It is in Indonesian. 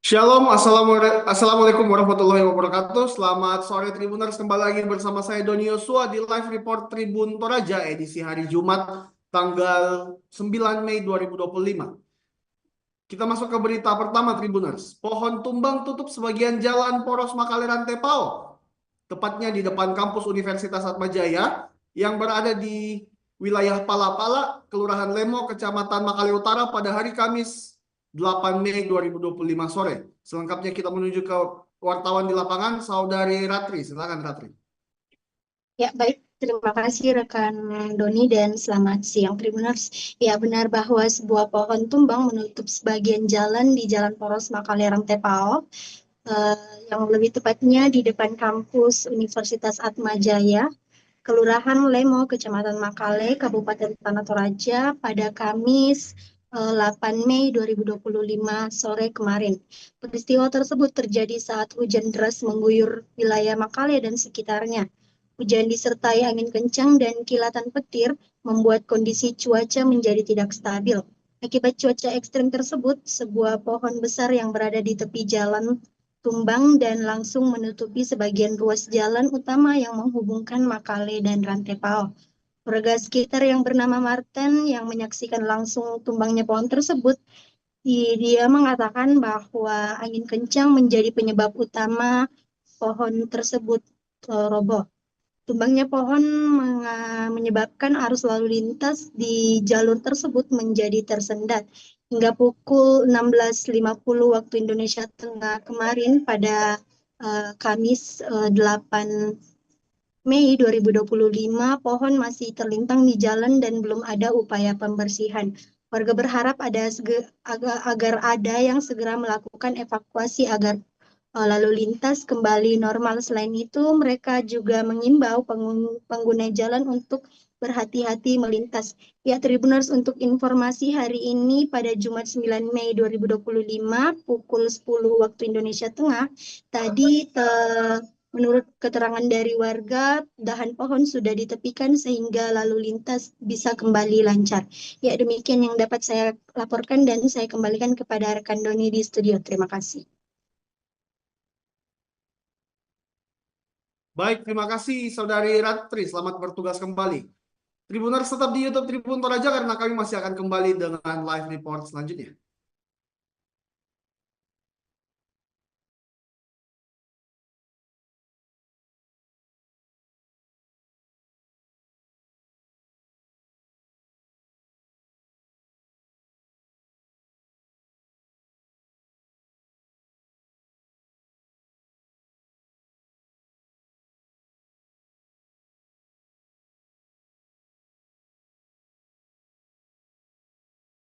Shalom, Assalamualaikum warahmatullahi wabarakatuh. Selamat sore Tribuners, kembali lagi bersama saya Doni Yosua di live report Tribun Toraja edisi hari Jumat tanggal 9 Mei 2025. Kita masuk ke berita pertama Tribuners. Pohon tumbang tutup sebagian jalan poros Makaleran Tepao, tepatnya di depan kampus Universitas Atmajaya yang berada di wilayah Palapala, Kelurahan Lemo, Kecamatan Makale Utara pada hari Kamis 8 Mei 2025 sore. Selengkapnya kita menuju ke wartawan di lapangan, Saudari Ratri. Silakan Ratri. Ya, baik. Terima kasih rekan Doni dan selamat siang Tribuners. Ya, benar bahwa sebuah pohon tumbang menutup sebagian jalan di Jalan Poros Makalerang Tepao, yang lebih tepatnya di depan kampus Universitas Atmajaya, Kelurahan Lemo, Kecamatan Makale, Kabupaten Tanah Toraja pada Kamis 8 Mei 2025 sore kemarin. Peristiwa tersebut terjadi saat hujan deras mengguyur wilayah Makale dan sekitarnya. Hujan disertai angin kencang dan kilatan petir membuat kondisi cuaca menjadi tidak stabil. Akibat cuaca ekstrim tersebut, sebuah pohon besar yang berada di tepi jalan tumbang dan langsung menutupi sebagian ruas jalan utama yang menghubungkan Makale dan Rantepao. Warga sekitar yang bernama Martin yang menyaksikan langsung tumbangnya pohon tersebut, dia mengatakan bahwa angin kencang menjadi penyebab utama pohon tersebut roboh. Tumbangnya pohon menyebabkan arus lalu lintas di jalur tersebut menjadi tersendat. Hingga pukul 16.50 waktu Indonesia Tengah kemarin pada Kamis 8 Mei 2025, pohon masih terlintang di jalan dan belum ada upaya pembersihan. Warga berharap agar ada yang segera melakukan evakuasi agar lalu lintas kembali normal. Selain itu, mereka juga mengimbau pengguna jalan untuk berhati-hati melintas. Ya, Tribuners, untuk informasi hari ini pada Jumat 9 Mei 2025 pukul 10 waktu Indonesia Tengah, tadi menurut keterangan dari warga, dahan pohon sudah ditepikan sehingga lalu lintas bisa kembali lancar. Ya, demikian yang dapat saya laporkan dan saya kembalikan kepada rekan Doni di studio. Terima kasih. Baik, terima kasih Saudari Ratri. Selamat bertugas kembali. Tribuners tetap di YouTube Tribun Toraja karena kami masih akan kembali dengan live report selanjutnya.